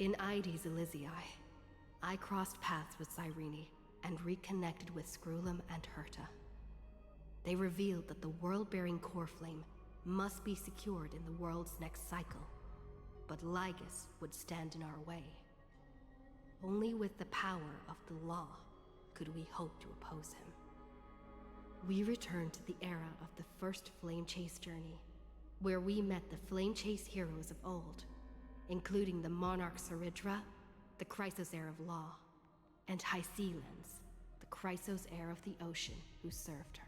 In Ides Elysiae, I crossed paths with Cyrene and reconnected with Scrulum and Herta. They revealed that the world-bearing core flame must be secured in the world's next cycle, but Lygus would stand in our way. Only with the power of the law could we hope to oppose him. We returned to the era of the first Flame Chase journey, where we met the Flame Chase heroes of old, including the Monarch Saridra, the Chrysos heir of law, and Hysealens, the Chrysos heir of the ocean who served her.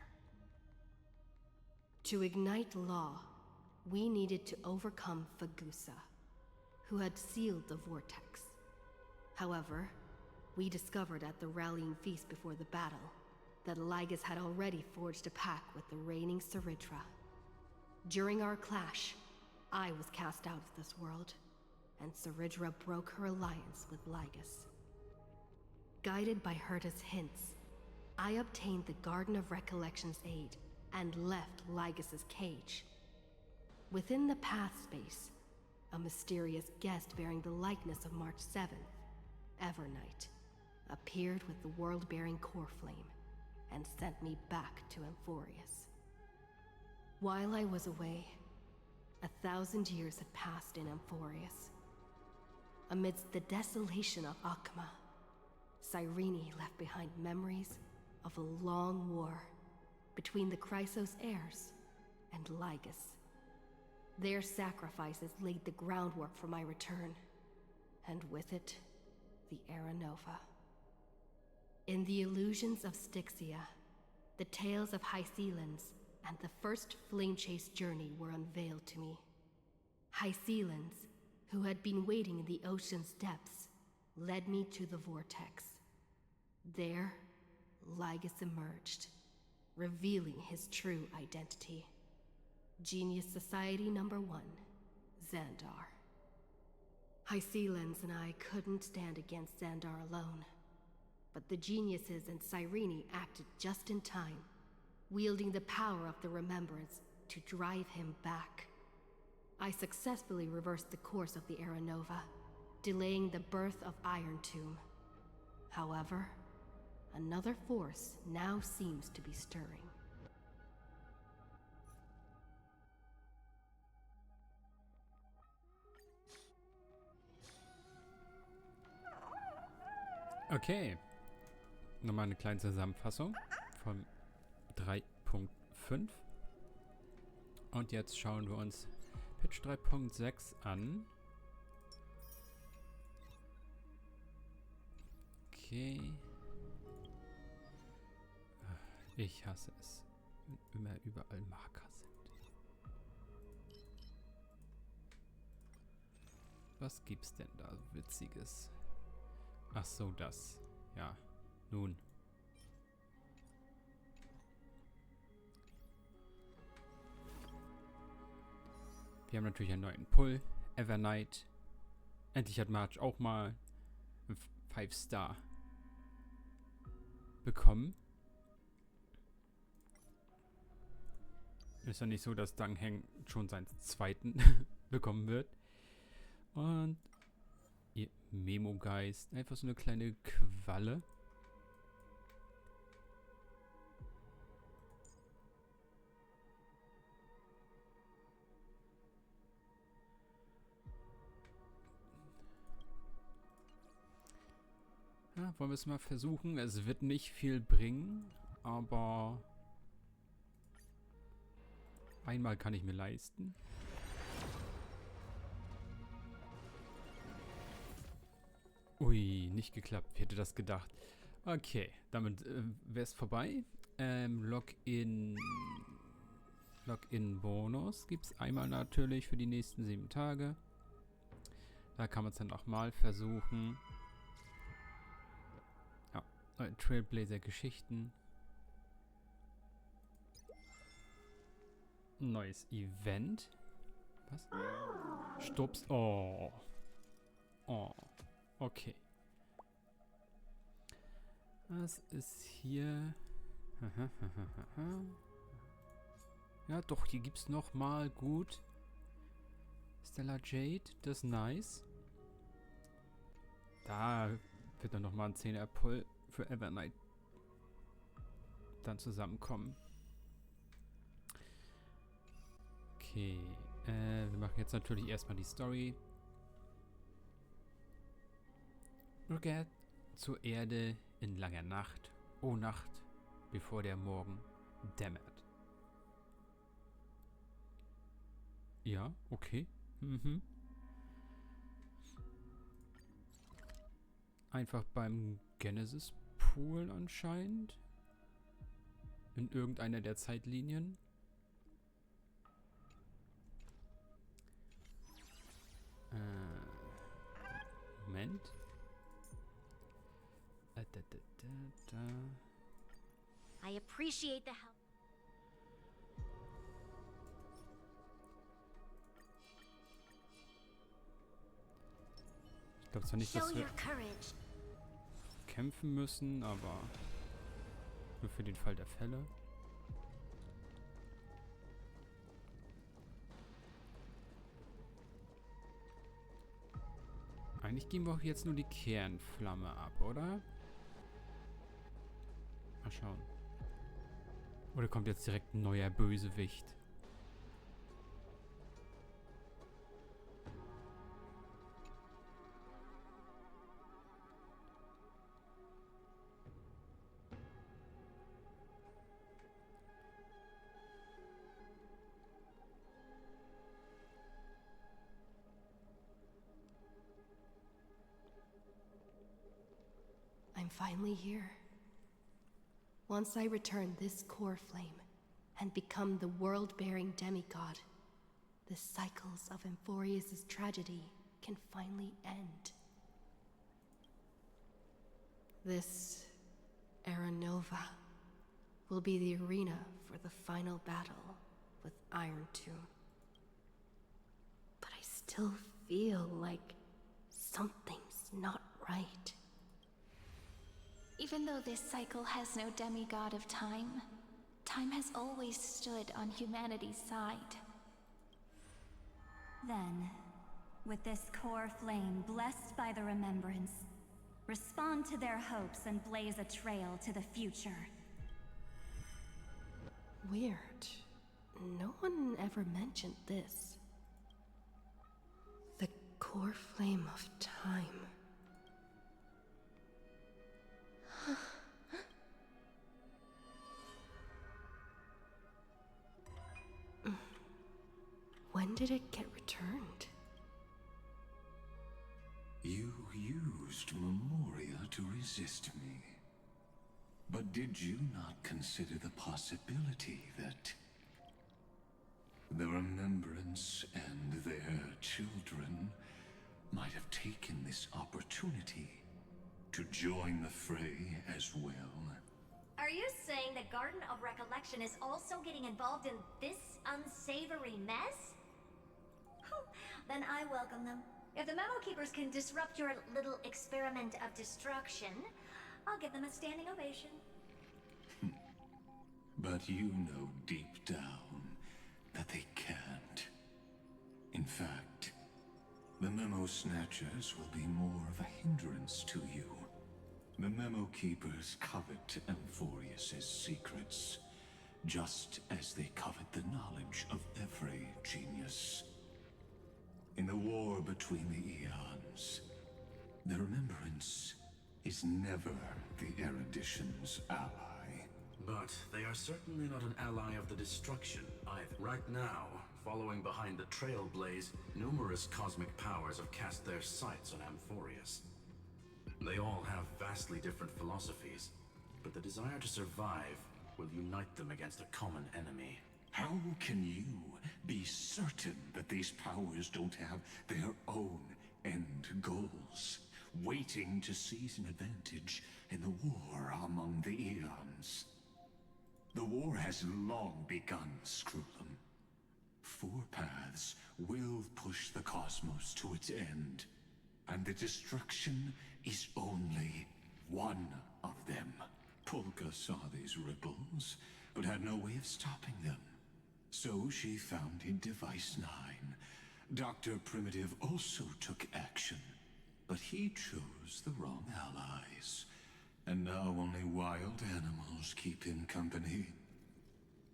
To ignite law, we needed to overcome Fagusa, who had sealed the vortex. However, we discovered at the rallying feast before the battle that Lygus had already forged a pact with the reigning Saridra. During our clash, I was cast out of this world, and Saridra broke her alliance with Lygus. Guided by Herta's hints, I obtained the Garden of Recollection's aid and left Lygus's cage. Within the path space, a mysterious guest bearing the likeness of March 7th, Evernight, appeared with the world-bearing core flame and sent me back to Amphorius. While I was away, 1,000 years had passed in Amphorius. Amidst the desolation of Akma, Cyrene left behind memories of a long war between the Chrysos heirs and Lygus. Their sacrifices laid the groundwork for my return, and with it, the Era Nova. In the illusions of Styxia, the tales of Hysealens and the first Flame Chase journey were unveiled to me. Hysealens, who had been waiting in the ocean's depths, led me to the vortex. There, Lygus emerged, revealing his true identity. Genius Society Number 1, Xandar. Hysealens and I couldn't stand against Xandar alone, but the geniuses and Cyrene acted just in time, wielding the power of the Remembrance to drive him back. I successfully reversed the course of the Era Nova, delaying the birth of Iron Tomb. However, another force now seems to be stirring. Okay. Nochmal eine kleine Zusammenfassung von 3.5. Und jetzt schauen wir uns Patch 3.6 an. Okay. Ich hasse es, wenn immer überall Marker sind. Was gibt's denn da Witziges? Ach so, das. Ja, nun. Wir haben natürlich einen neuen Pull. Evernight. Endlich hat March auch mal 5-Star bekommen. Ist ja nicht so, dass Dang Heng schon seinen zweiten bekommen wird. Und ihr Memo-Geist. Einfach so eine kleine Qualle. Ja, wollen wir es mal versuchen. Es wird nicht viel bringen, aber einmal kann ich mir leisten. Ui, nicht geklappt. Wer hätte das gedacht? Okay, damit wäre es vorbei. Login-Bonus gibt es einmal natürlich für die nächsten 7 Tage. Da kann man es dann auch mal versuchen. Ja, Trailblazer-Geschichten. Neues Event. Was? Stups. Oh. Oh. Okay. Was ist hier? Ja, doch, hier gibt's noch mal gut. Stellar Jade, das ist nice. Da wird dann nochmal ein 10er Pull für Evernight dann zusammenkommen. Okay, wir machen jetzt natürlich erstmal die Story. Rückkehrt zur Erde in langer Nacht, O Nacht, bevor der Morgen dämmert. Ja, okay. Einfach beim Genesis-Pool anscheinend. In irgendeiner der Zeitlinien. Moment. I appreciate the help. Ich glaube zwar nicht, Show dass wir your courage. kämpfen müssen, aber nur für den Fall der Fälle. Eigentlich geben wir auch jetzt nur die Kernflamme ab, oder? Mal schauen. Oder kommt jetzt direkt ein neuer Bösewicht? I'm finally here. Once I return this core flame and become the world-bearing demigod, the cycles of Amphorius' tragedy can finally end. This Era Nova will be the arena for the final battle with Iron Tomb. But I still feel like something's not right. Even though this cycle has no demigod of time, time has always stood on humanity's side. Then, with this core flame blessed by the remembrance, respond to their hopes and blaze a trail to the future. Weird. No one ever mentioned this. The core flame of time. When did it get returned? You used Memoria to resist me. But did you not consider the possibility that the remembrance and their children might have taken this opportunity to join the fray as well? Are you saying the Garden of Recollection is also getting involved in this unsavory mess? Then I welcome them. If the Memo Keepers can disrupt your little experiment of destruction, I'll give them a standing ovation. But you know deep down that they can't. In fact, the Memo Snatchers will be more of a hindrance to you. The Memo Keepers covet Amphorius' secrets, just as they covet the knowledge of every genius. In the war between the eons, the remembrance is never the erudition's ally. But they are certainly not an ally of the destruction either. Right now, following behind the Trailblaze, numerous cosmic powers have cast their sights on Amphorius. They all have vastly different philosophies, but the desire to survive will unite them against a common enemy. How can you be certain that these powers don't have their own end goals, waiting to seize an advantage in the war among the eons? The war has long begun, Screwlum. Four paths will push the cosmos to its end, and the destruction is only one of them. Polka saw these ripples, but had no way of stopping them. So she founded Device 9. Dr. Primitive also took action, But he chose the wrong allies, and now only wild animals keep him company.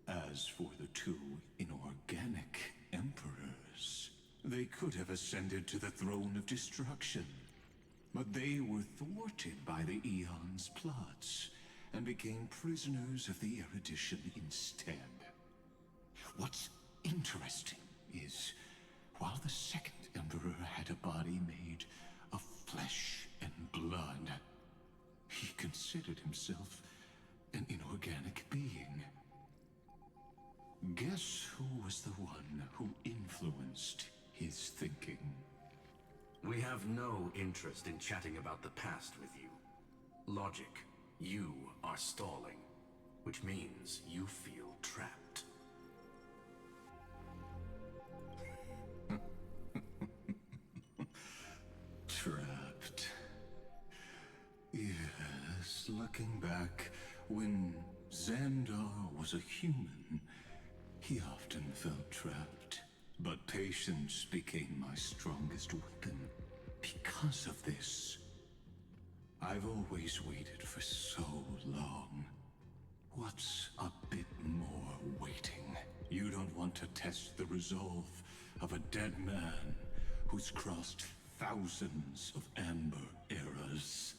As for the two inorganic emperors, they could have ascended to the throne of destruction. But they were thwarted by the Eon's plots, and became prisoners of the erudition instead. What's interesting is, while the second emperor had a body made of flesh and blood, he considered himself an inorganic being. Guess who was the one who influenced his thinking? We have no interest in chatting about the past with you. Logic, you are stalling, which means you feel trapped. Trapped. Yes, looking back, when Xandar was a human, he often felt trapped. But patience became my strongest weapon because of this. I've always waited for so long. What's a bit more waiting? You don't want to test the resolve of a dead man who's crossed thousands of amber eras.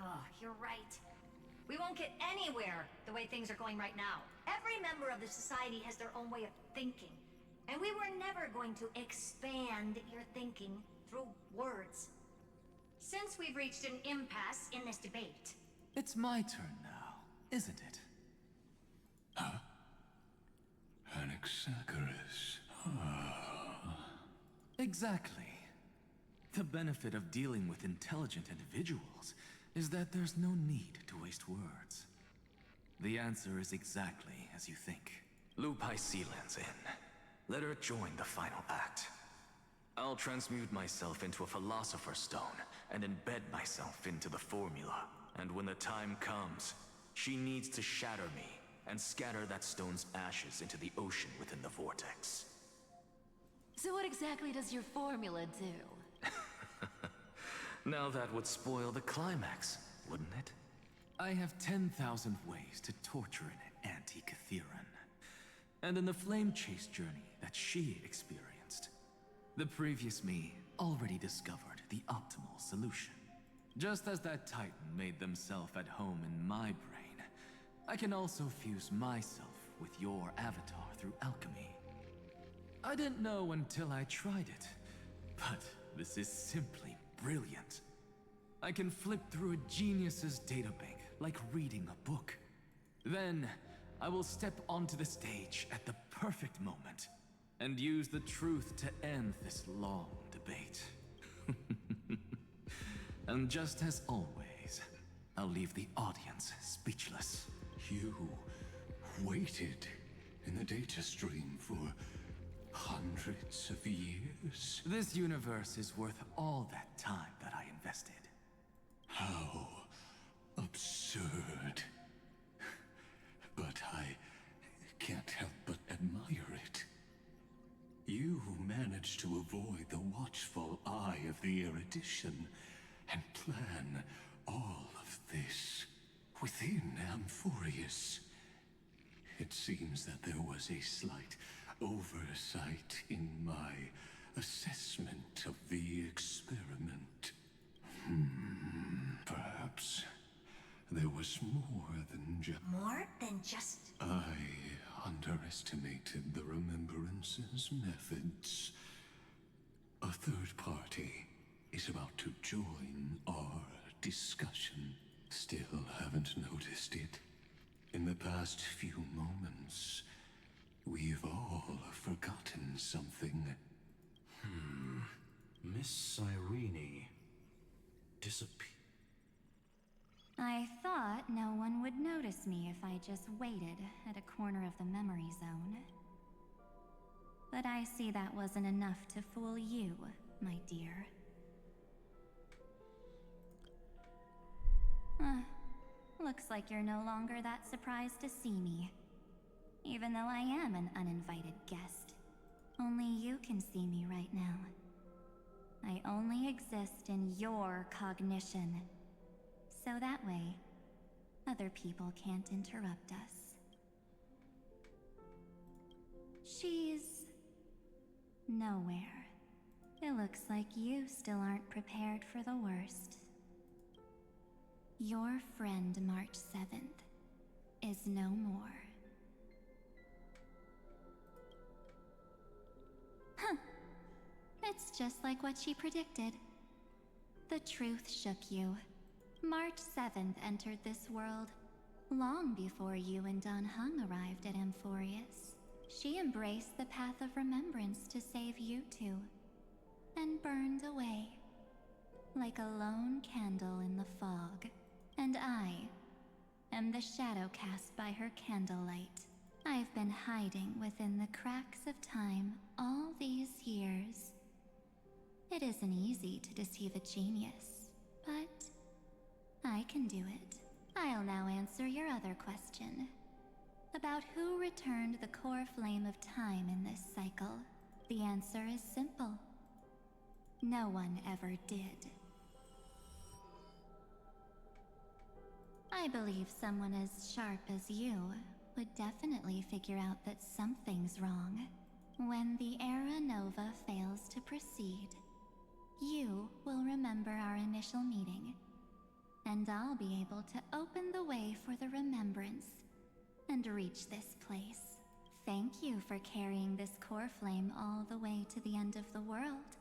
Oh, you're right. We won't get anywhere the way things are going right now. Every member of the society has their own way of thinking. And we were never going to expand your thinking through words. Since we've reached an impasse in this debate. It's my turn now, isn't it? Huh? Anaxagoras. Exactly. The benefit of dealing with intelligent individuals is that there's no need to waste words. The answer is exactly as you think. Lupai Sealand's in. Let her join the final act. I'll transmute myself into a Philosopher's Stone and embed myself into the formula. And when the time comes, she needs to shatter me and scatter that stone's ashes into the ocean within the vortex. So what exactly does your formula do? Now that would spoil the climax, wouldn't it? I have 10,000 ways to torture an anti-Catheran. And in the flame chase journey that she experienced, the previous me already discovered the optimal solution. Just as that Titan made themselves at home in my brain, I can also fuse myself with your avatar through alchemy. I didn't know until I tried it, but this is simply brilliant. I can flip through a genius's databank like reading a book. Then, I will step onto the stage at the perfect moment and use the truth to end this long debate. And just as always, I'll leave the audience speechless. You waited in the data stream for hundreds of years? This universe is worth all that time that I invested. How absurd. But I can't help but admire it. You managed to avoid the watchful eye of the erudition and plan all of this within Amphorius. It seems that there was a slight oversight in my assessment of the experiment. Perhaps there was more than just... More than just... I underestimated the Remembrance's methods. A third party is about to join our discussion. Still haven't noticed it. In the past few moments, we've all forgotten something. Miss Irene disappeared. I thought no one would notice me if I just waited at a corner of the memory zone. But I see that wasn't enough to fool you, my dear. Looks like you're no longer that surprised to see me. Even though I am an uninvited guest. Only you can see me right now. I only exist in your cognition. So that way, other people can't interrupt us. She's nowhere. It looks like you still aren't prepared for the worst. Your friend March 7th is no more. Huh. It's just like what she predicted. The truth shook you. March 7th entered this world long before you and Don Hung arrived at Amphorius. She embraced the path of remembrance to save you two, and burned away like a lone candle in the fog. And I am the shadow cast by her candlelight. I've been hiding within the cracks of time all these years. It isn't easy to deceive a genius, but I can do it. I'll now answer your other question about who returned the core flame of time in this cycle. The answer is simple. No one ever did. I believe someone as sharp as you would definitely figure out that something's wrong. When the Era Nova fails to proceed, you will remember our initial meeting, and I'll be able to open the way for the remembrance and reach this place. Thank you for carrying this core flame all the way to the end of the world.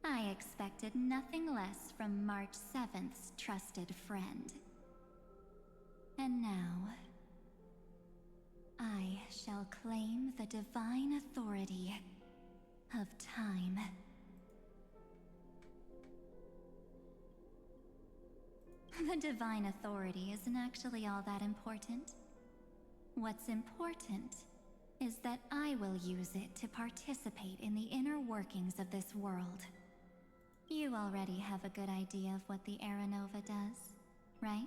I expected nothing less from March 7th's trusted friend. And now, I shall claim the divine authority of time. The divine authority isn't actually all that important. What's important is that I will use it to participate in the inner workings of this world. You already have a good idea of what the Era Nova does, right?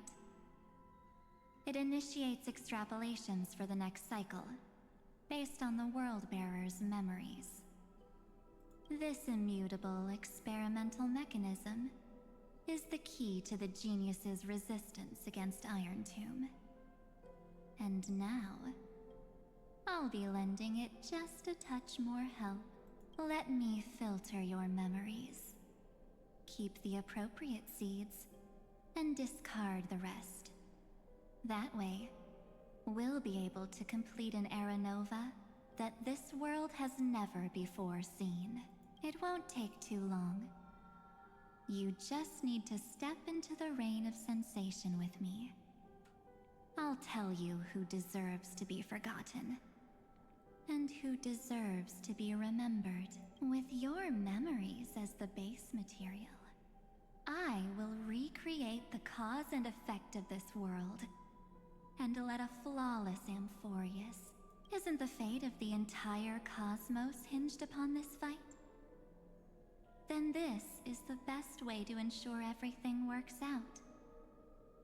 It initiates extrapolations for the next cycle, based on the World-Bearer's memories. This immutable experimental mechanism is the key to the genius's resistance against Iron Tomb. And now, I'll be lending it just a touch more help. Let me filter your memories. Keep the appropriate seeds, and discard the rest. That way, we'll be able to complete an Era Nova that this world has never before seen. It won't take too long. You just need to step into the reign of sensation with me. I'll tell you who deserves to be forgotten, and who deserves to be remembered. With your memories as the base material, I will recreate the cause and effect of this world, and let a flawless Amphorius. Isn't the fate of the entire cosmos hinged upon this fight? Then this is the best way to ensure everything works out.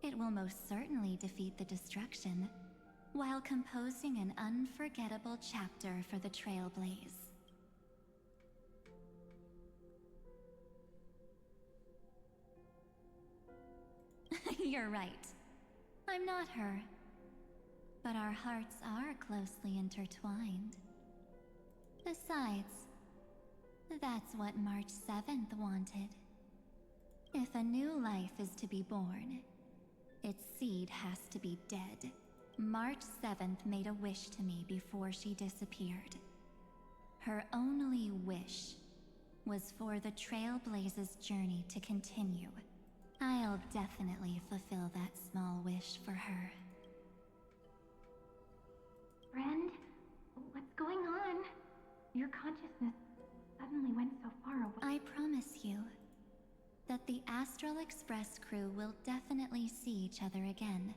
It will most certainly defeat the destruction, while composing an unforgettable chapter for the Trailblaze. You're right. I'm not her. But our hearts are closely intertwined. Besides, that's what March 7th wanted. If a new life is to be born, its seed has to be dead. March 7th made a wish to me before she disappeared. Her only wish was for the Trailblaze's journey to continue. I'll definitely fulfill that small wish for her. Friend, what's going on? Your consciousness suddenly went so far away. I promise you that the Astralexpress crew will definitely see each other again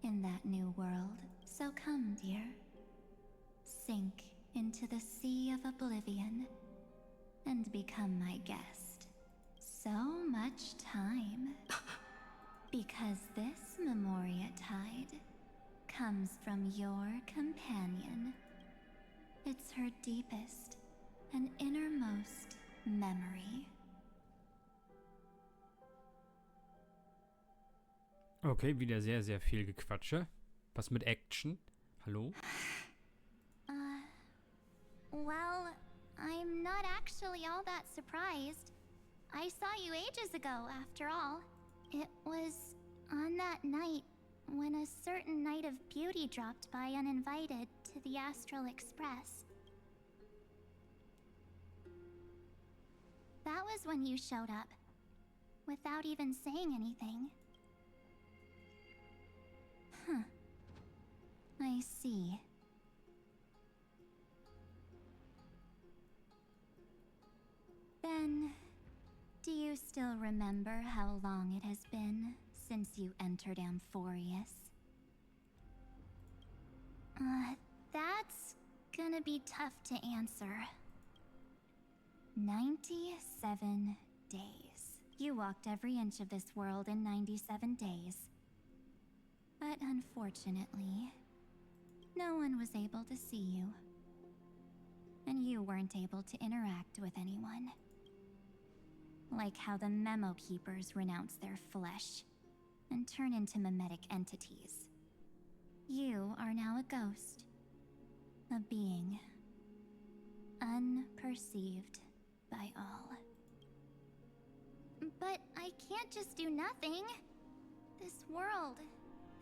in that new world. So come, dear. Sink into the sea of oblivion and become my guest. So much time. Because this Memoria Tide comes from your companion. It's her deepest and innermost memory. Okay, wieder sehr, sehr viel Gequatsche. Was mit Action? Hallo? Well, I'm not actually all that surprised. I saw you ages ago, after all. It was on that night when a certain knight of beauty dropped by uninvited to the Astralexpress. That was when you showed up, without even saying anything. Huh. I see. Then, do you still remember how long it has been since you entered Amphorius? That's gonna be tough to answer. 97 days. You walked every inch of this world in 97 days. But unfortunately, no one was able to see you. And you weren't able to interact with anyone. Like how the memo keepers renounce their flesh and turn into mimetic entities. You are now a ghost. A being. Unperceived by all. But I can't just do nothing. This world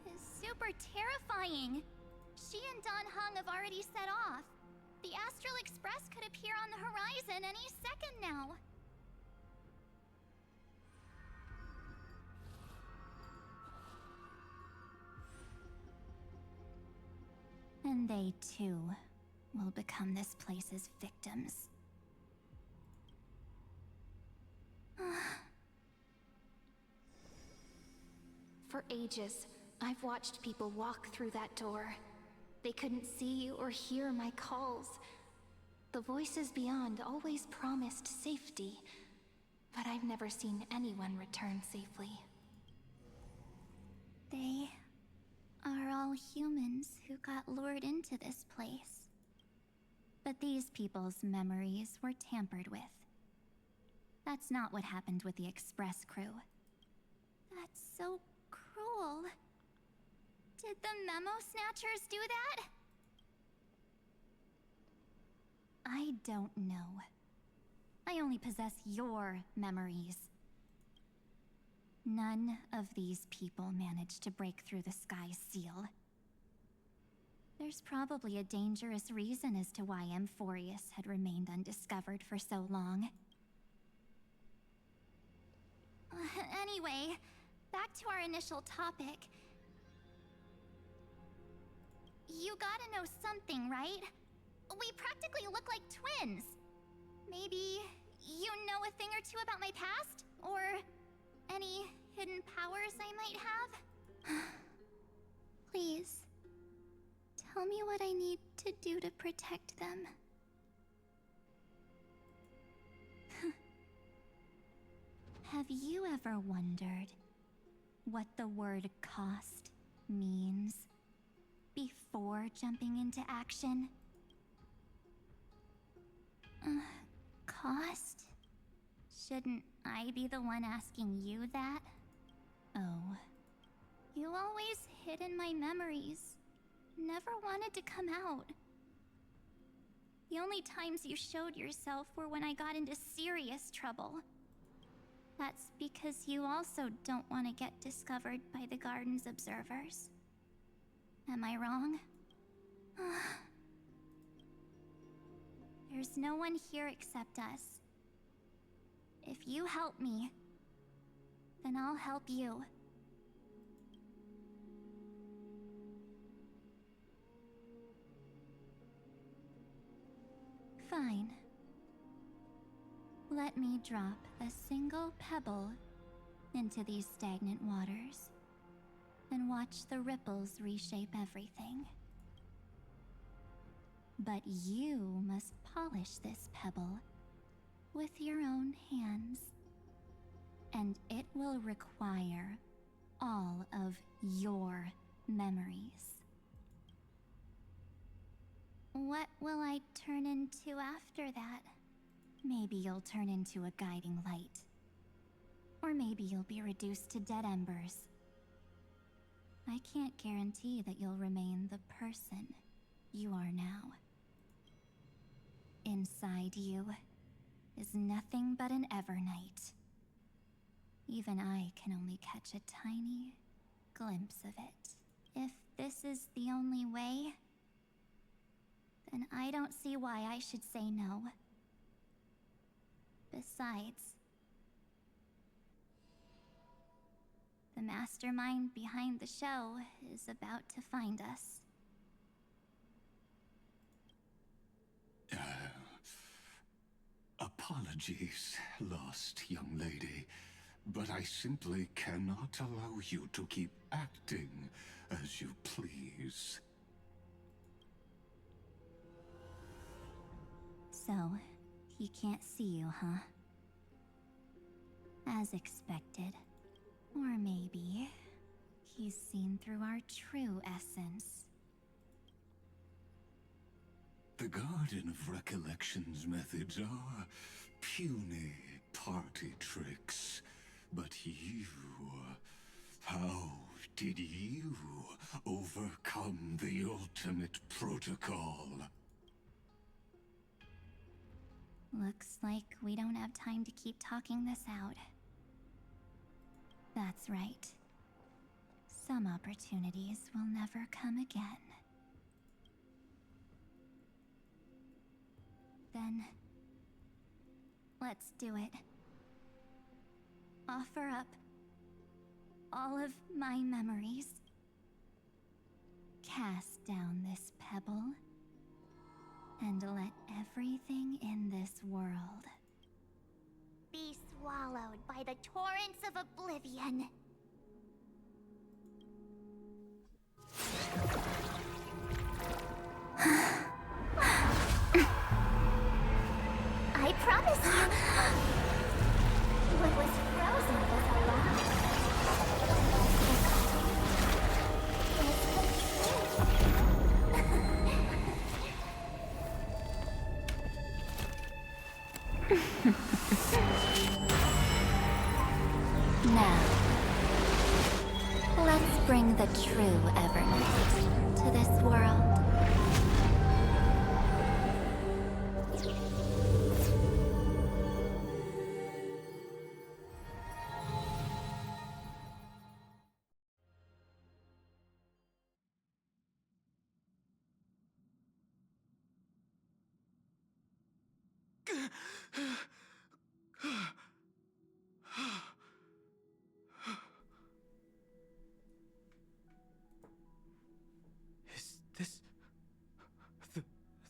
is super terrifying. She and Don Hung have already set off. The Astral Express could appear on the horizon any second now. And they too will become this place's victims. For ages, I've watched people walk through that door. They couldn't see or hear my calls. The voices beyond always promised safety, but I've never seen anyone return safely. They are all humans who got lured into this place. But these people's memories were tampered with. That's not what happened with the Express crew. That's so cruel. Did the Memo Snatchers do that? I don't know. I only possess your memories. None of these people managed to break through the sky's seal. There's probably a dangerous reason as to why Amphorius had remained undiscovered for so long. Anyway, back to our initial topic. You gotta know something, right? We practically look like twins. Maybe you know a thing or two about my past? Or any hidden powers I might have? Please, tell me what I need to do to protect them. Have you ever wondered what the word cost means before jumping into action? Cost? Shouldn't I be the one asking you that? Oh. You always hid in my memories. Never wanted to come out. The only times you showed yourself were when I got into serious trouble. That's because you also don't want to get discovered by the Garden's observers. Am I wrong? There's no one here except us. If you help me, then I'll help you. Fine. Let me drop a single pebble into these stagnant waters and watch the ripples reshape everything. But you must polish this pebble with your own hands, and it will require all of your memories. What will I turn into after that? Maybe you'll turn into a guiding light. Or maybe you'll be reduced to dead embers. I can't guarantee that you'll remain the person you are now. Inside you is nothing but an Evernight. Even I can only catch a tiny glimpse of it. If this is the only way, then I don't see why I should say no. Besides, the mastermind behind the show is about to find us. Apologies, lost young lady, but I simply cannot allow you to keep acting as you please. So, he can't see you, huh? As expected. Or maybe he's seen through our true essence. The Garden of Recollection's methods are puny party tricks. But you... how did you overcome the ultimate protocol? Looks like we don't have time to keep talking this out. That's right. Some opportunities will never come again. Then, let's do it. Offer up all of my memories. Cast down this pebble, and let everything in this world Be swallowed by the torrents of oblivion. I promise you, what was frozen was alive. Now, let's bring the true Evernight to this world.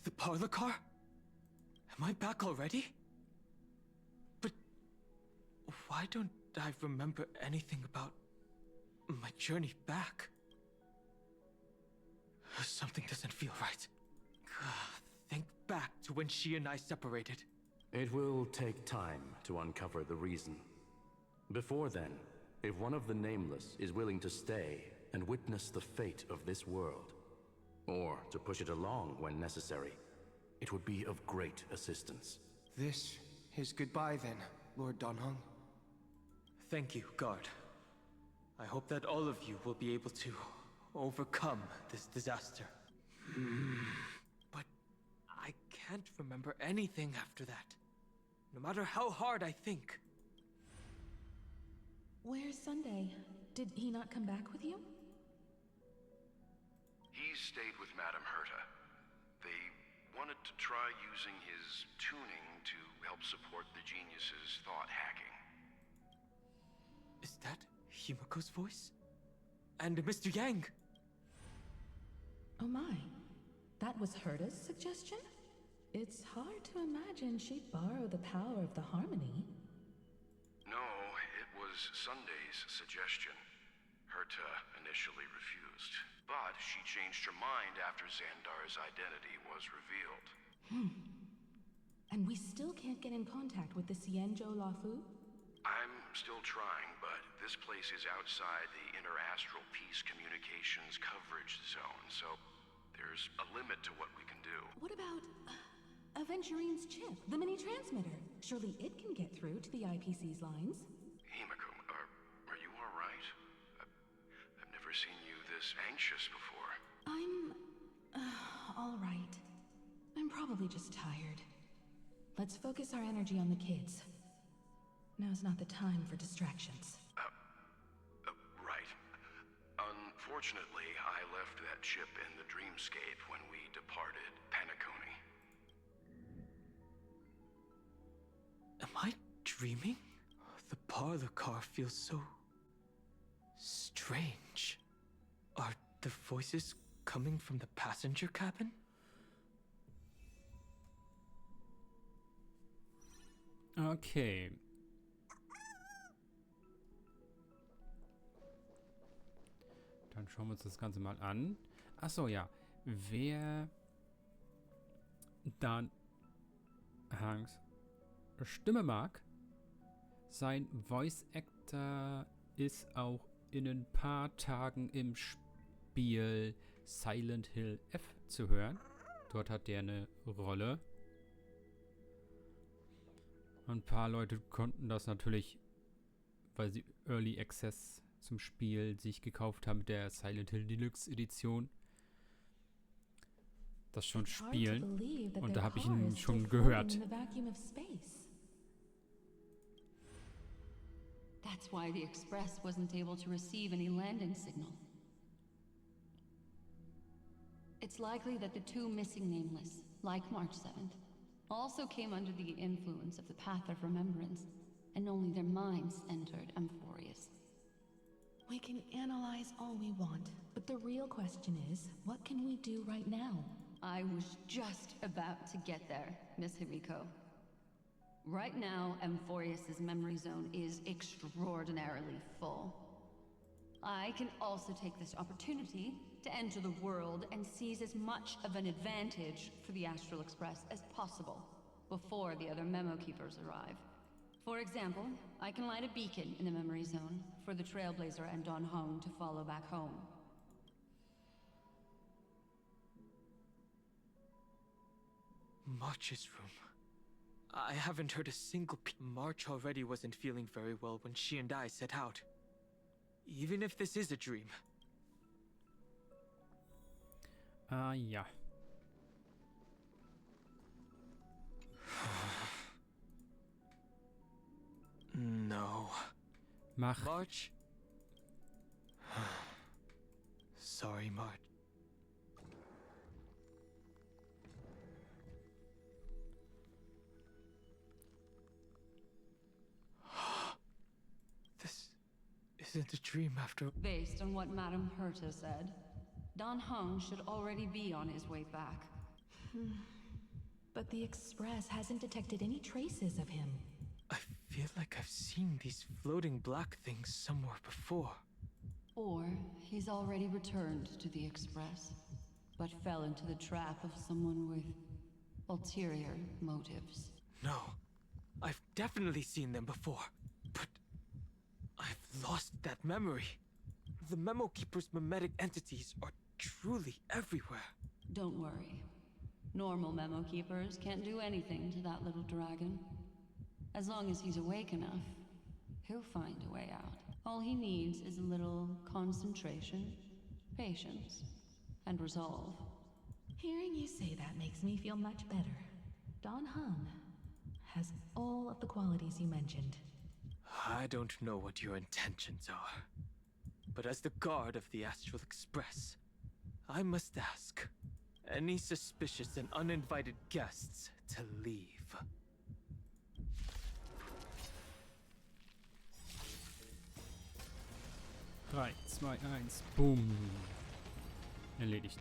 The parlor car? Am I back already? But why don't I remember anything about my journey back? Something doesn't feel right. Think back to when she and I separated. It will take time to uncover the reason. Before then, if one of the Nameless is willing to stay and witness the fate of this world, or to push it along when necessary, it would be of great assistance. This is goodbye then, Lord Donhong. Thank you, guard. I hope that all of you will be able to overcome this disaster. But I can't remember anything after that, no matter how hard I think. Where's Sunday? Did he not come back with you? He stayed with Madame Herta. They wanted to try using his tuning to help support the genius's thought hacking. Is that Himiko's voice? And Mr. Yang? Oh my. That was Herta's suggestion? It's hard to imagine she'd borrow the power of the harmony. No, it was Sunday's suggestion. Herta initially refused, but she changed her mind after Xandar's identity was revealed. And we still can't get in contact with the Xianzhou Lafu? I'm still trying, but this place is outside the interastral peace communications coverage zone, so there's a limit to what we can do. What about Aventurine's chip, the mini-transmitter? Surely it can get through to the IPC's lines. Himiko, are you all right? I've never seen you probably just tired. Let's focus our energy on the kids. Now's not the time for distractions. Right. Unfortunately, I left that ship in the dreamscape when we departed Penacony. Am I dreaming? The parlor car feels so strange. Are the voices coming from the passenger cabin? Okay. Dann schauen wir uns das Ganze mal an. Achso, ja. Wer Dan Hanks Stimme mag, sein Voice Actor ist auch in ein paar Tagen im Spiel Silent Hill F zu hören. Dort hat der eine Rolle. Ein paar Leute konnten das natürlich, weil sie Early Access zum Spiel sich gekauft haben mit der Silent Hill Deluxe Edition, das schon spielen. Und da habe ich ihn schon gehört. That's why the Express wasn't able to receive any landing signal. It's likely that the two missing nameless, like March 7th, also came under the influence of the Path of Remembrance, and only their minds entered Amphorius. We can analyze all we want, but the real question is, what can we do right now? I was just about to get there, Miss Himiko. Right now, Amphorius' memory zone is extraordinarily full. I can also take this opportunity to enter the world and seize as much of an advantage for the Astral Express as possible before the other memo keepers arrive. For example, I can light a beacon in the memory zone for the Trailblazer and Don Hong to follow back home. March's room. I haven't heard a single March already wasn't feeling very well when she and I set out. Even if this is a dream. Ja. No. Mach. March? Sorry, March. This isn't a dream after... Based on what Madame Herta said, Don Hung should already be on his way back. But the Express hasn't detected any traces of him. I feel like I've seen these floating black things somewhere before. Or he's already returned to the Express, but fell into the trap of someone with ulterior motives. No, I've definitely seen them before, but I've lost that memory. The Memo Keeper's mimetic entities are truly everywhere. Don't worry. Normal Memo Keepers can't do anything to that little dragon. As long as he's awake enough, he'll find a way out. All he needs is a little concentration, patience, and resolve. Hearing you say that makes me feel much better. Don Hung has all of the qualities you mentioned. I don't know what your intentions are, but as the guard of the Astral Express, I must ask any suspicious and uninvited guests to leave. 3, 2, 1, boom. Erledigt.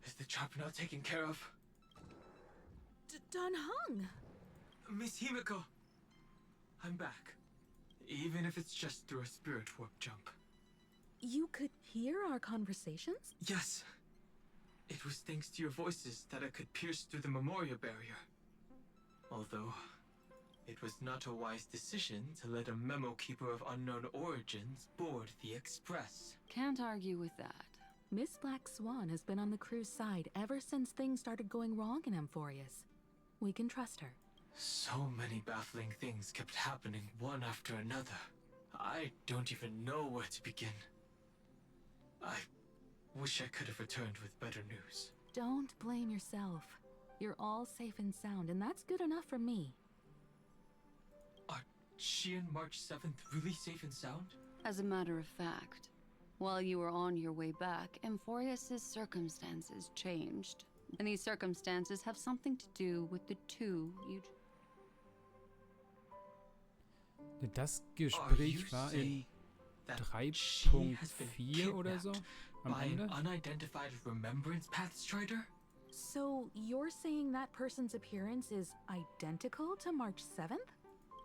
Is the job now taken care of? Don Hung! Miss Himiko! I'm back. Even if it's just through a spirit warp jump. You could hear our conversations? Yes. It was thanks to your voices that I could pierce through the memorial barrier. Although, it was not a wise decision to let a memo keeper of unknown origins board the Express. Can't argue with that. Miss Black Swan has been on the crew's side ever since things started going wrong in Amphorius. We can trust her. So many baffling things kept happening one after another. I don't even know where to begin. wish I could have returned with better news. Don't blame yourself. You're all safe and sound, and that's good enough for me. Are she and March 7th really safe and sound? As a matter of fact, while you were on your way back, Amphorius's circumstances changed. And these circumstances have something to do with the two you... Das Gespräch war in 3.4 oder so am by Ende. an unidentified remembrance path strider? So you're saying that person's appearance is identical to March 7th?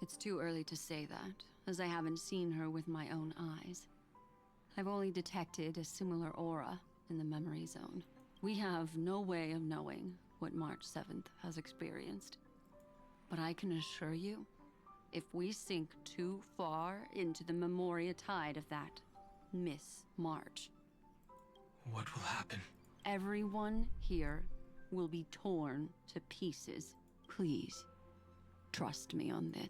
It's too early to say that, as I haven't seen her with my own eyes. I've only detected a similar aura in the memory zone. We have no way of knowing what March 7th has experienced. But I can assure you, if we sink too far into the Memoria tide of that Miss March, what will happen? Everyone here will be torn to pieces. Please, trust me on this.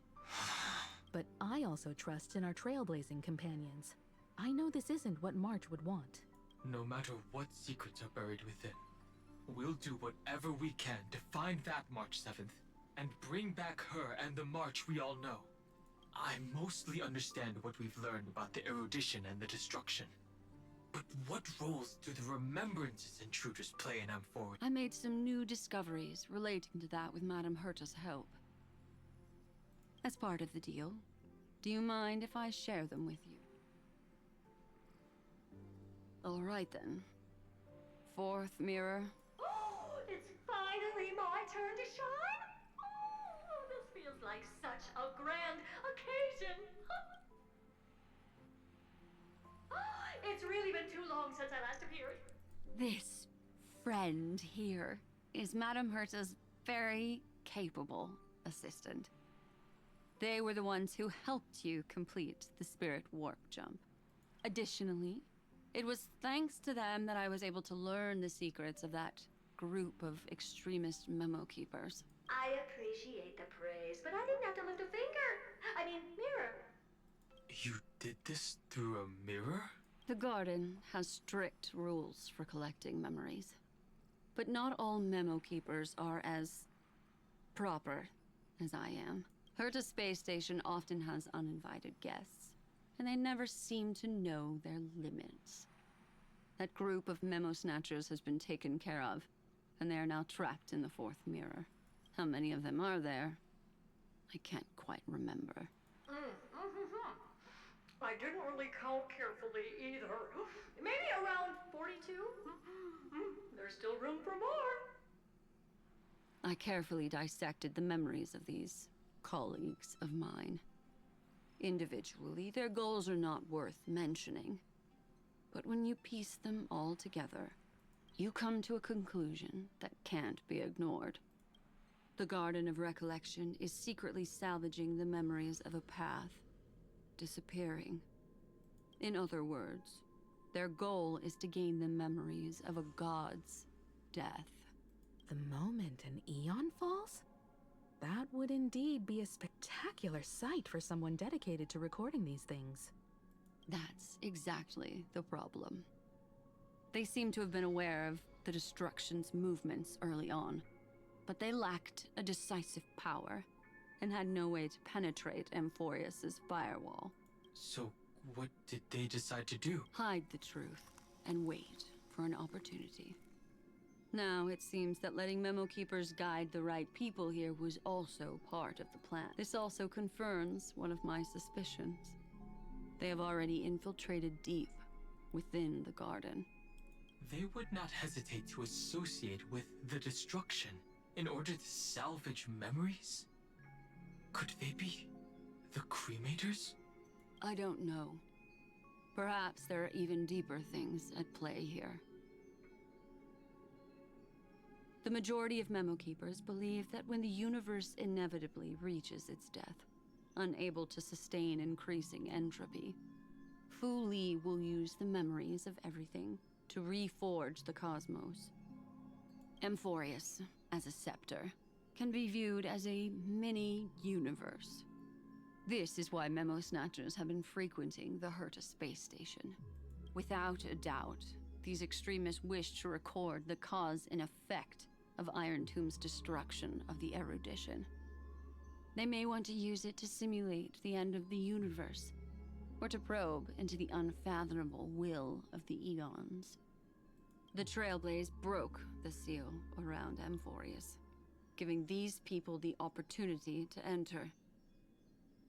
But I also trust in our trailblazing companions. I know this isn't what March would want. No matter what secrets are buried within, we'll do whatever we can to find that March 7th and bring back her and the March we all know. I mostly understand what we've learned about the erudition and the destruction. But what roles do the remembrances intruders play in Amphoria? I made some new discoveries relating to that with Madame Herta's help. As part of the deal, do you mind if I share them with you? All right then. Fourth mirror. Oh, it's finally my turn to shine! Oh, this feels like such a grand occasion! It's really been too long since I last appeared. This friend here is Madame Herta's very capable assistant. They were the ones who helped you complete the spirit warp jump. Additionally, it was thanks to them that I was able to learn the secrets of that group of extremist memo keepers. I appreciate the praise, but I didn't have to lift a finger. Mirror. You did this through a mirror? The garden has strict rules for collecting memories. But not all memo keepers are as proper as I am. Herta's space station often has uninvited guests, and they never seem to know their limits. That group of memo snatchers has been taken care of, and they are now trapped in the fourth mirror. How many of them are there? I can't quite remember. I didn't really count carefully either. Maybe around 42? There's still room for more. I carefully dissected the memories of these colleagues of mine. Individually, their goals are not worth mentioning. But when you piece them all together, you come to a conclusion that can't be ignored. The Garden of Recollection is secretly salvaging the memories of a path disappearing. In other words, their goal is to gain the memories of a god's death. The moment an eon falls? That would indeed be a spectacular sight for someone dedicated to recording these things. That's exactly the problem. They seem to have been aware of the destruction's movements early on, but they lacked a decisive power and had no way to penetrate Amphorius's firewall. So, what did they decide to do? Hide the truth and wait for an opportunity. Now, it seems that letting memo keepers guide the right people here was also part of the plan. This also confirms one of my suspicions. They have already infiltrated deep within the garden. They would not hesitate to associate with the destruction in order to salvage memories? Could they be the cremators? I don't know. Perhaps there are even deeper things at play here. The majority of memo keepers believe that when the universe inevitably reaches its death, unable to sustain increasing entropy, Fu Li will use the memories of everything to reforge the cosmos. Amphorius, as a scepter, can be viewed as a mini-universe. This is why memo snatchers have been frequenting the Herta space station. Without a doubt, these extremists wish to record the cause and effect of Iron Tomb's destruction of the erudition. They may want to use it to simulate the end of the universe, or to probe into the unfathomable will of the eons. The Trailblaze broke the seal around Amphorius, giving these people the opportunity to enter.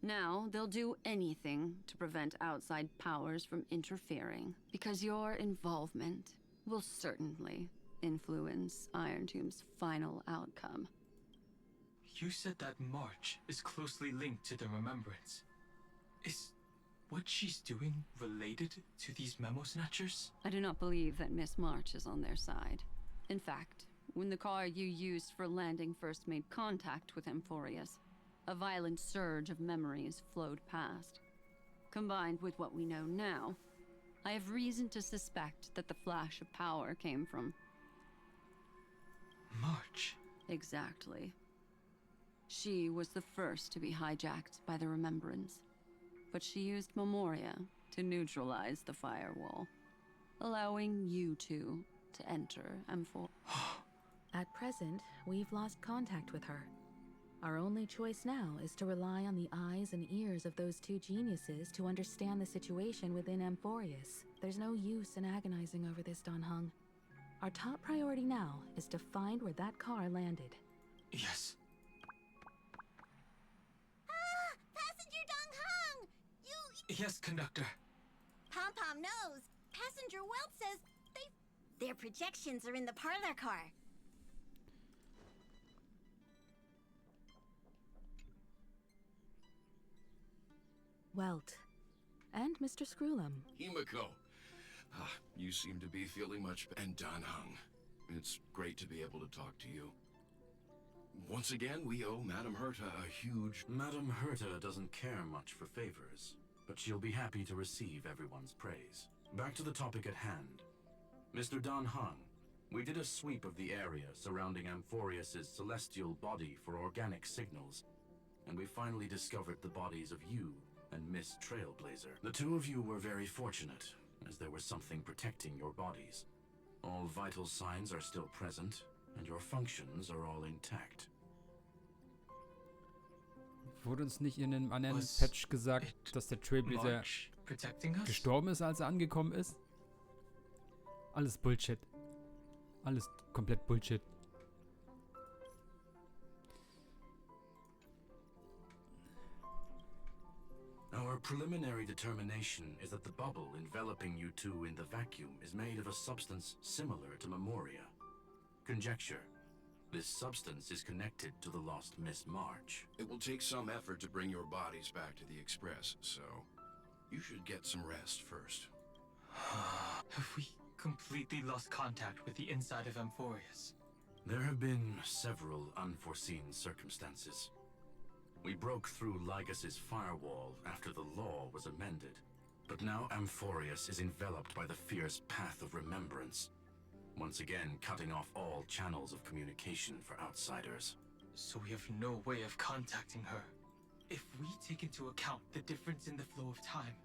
Now, they'll do anything to prevent outside powers from interfering, because your involvement will certainly influence Iron Tomb's final outcome. You said that March is closely linked to the Remembrance. Is what she's doing related to these memo snatchers? I do not believe that Miss March is on their side. In fact, when the car you used for landing first made contact with Amphorius, a violent surge of memories flowed past. Combined with what we know now, I have reason to suspect that the flash of power came from March. Exactly. She was the first to be hijacked by the Remembrance, but she used Memoria to neutralize the firewall, allowing you two to enter M4. At present, we've lost contact with her. Our only choice now is to rely on the eyes and ears of those two geniuses to understand the situation within Amphorius. There's no use in agonizing over this, Don Hung. Our top priority now is to find where that car landed. Yes. Passenger Dong Hung! Yes, conductor. Pom-Pom knows. Passenger Welt says their projections are in the parlor car. Welt. And Mr. Screwlum. Himiko. You seem to be feeling much... And Dan Hung. It's great to be able to talk to you. Once again, we owe Madame Herta a huge... Madame Herta doesn't care much for favors, but she'll be happy to receive everyone's praise. Back to the topic at hand. Mr. Dan Hung, we did a sweep of the area surrounding Amphorius's celestial body for organic signals, and we finally discovered the bodies of you and Miss Trailblazer. The two of you were very fortunate, as there was something protecting your bodies. All vital signs are still present, and your functions are all intact. Wurde uns nicht in einem anderen Patch gesagt, dass der Trailblazer gestorben ist, als er angekommen ist? Alles Bullshit. Alles komplett Bullshit. Our preliminary determination is that the bubble enveloping you two in the vacuum is made of a substance similar to Memoria. Conjecture. This substance is connected to the lost Miss March. It will take some effort to bring your bodies back to the Express, so you should get some rest first. Have we completely lost contact with the inside of Amphorius? There have been several unforeseen circumstances. We broke through Lygas's firewall after the law was amended. But now Amphorius is enveloped by the fierce path of remembrance, once again cutting off all channels of communication for outsiders. So we have no way of contacting her. If we take into account the difference in the flow of time,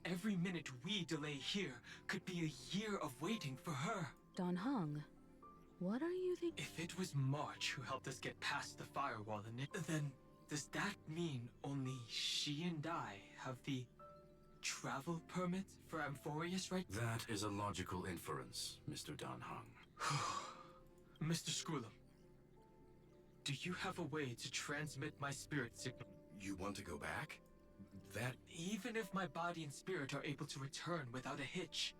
every minute we delay here could be a year of waiting for her. Don Hung, what are you thinking? If it was March who helped us get past the firewall, then does that mean only she and I have the travel permit for Amphorius, right? That is a logical inference, Mr. Dan Hung. Mr. Screwlum, do you have a way to transmit my spirit signal? You want to go back? That... Even if my body and spirit are able to return without a hitch,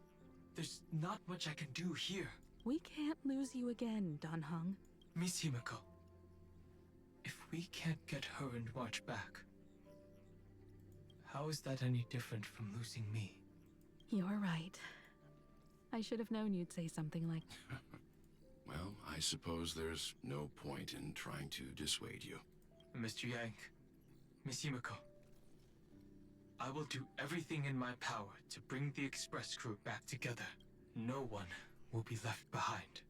there's not much I can do here. We can't lose you again, Don Hung. Miss Himiko, if we can't get her and March back, how is that any different from losing me? You're right. I should have known you'd say something like... Well, I suppose there's no point in trying to dissuade you. Mr. Yank, Miss Himiko, I will do everything in my power to bring the Express crew back together. No one will be left behind.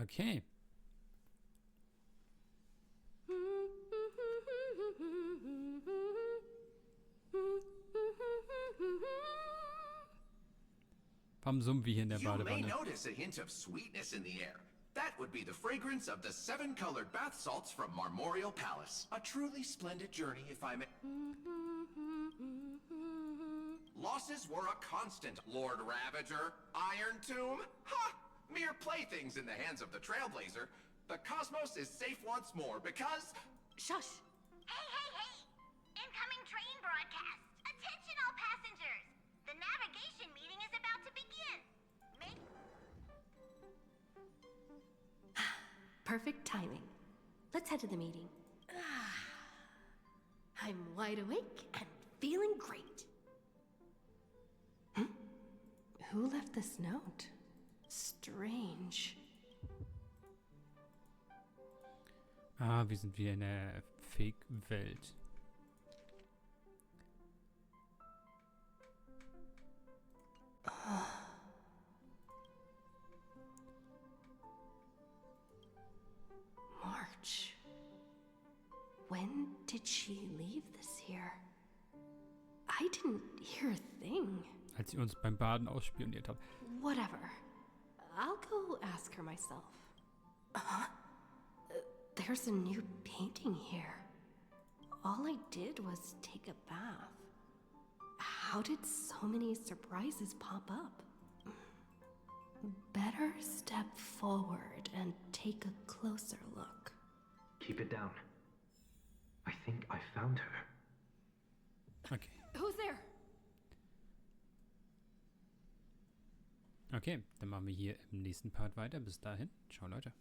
Okay. Warum summen wir hier in der You may Badewanne? notice a hint of sweetness in the air. That would be the fragrance of the 7-colored bath salts from Marmorial Palace. A truly splendid journey, if I may. Losses were a constant, Lord Ravager. Iron Tomb? Ha! Mere playthings in the hands of the Trailblazer. The cosmos is safe once more because... Shush! Hey! Incoming train broadcast! Attention all passengers! The navigation meeting is about to begin! Perfect timing. Let's head to the meeting. I'm wide awake and feeling great. Who left this note? Strange. Wir sind wieder in der Fake-Welt. March. When did she leave this here? I didn't hear a thing. Als sie uns beim Baden ausspioniert hat. Whatever. I'll go ask her myself. There's a new painting here. All I did was take a bath. How did so many surprises pop up? Better step forward and take a closer look. Keep it down. I think I found her. Okay. Who's there? Okay, dann machen wir hier im nächsten Part weiter. Bis dahin. Ciao, Leute.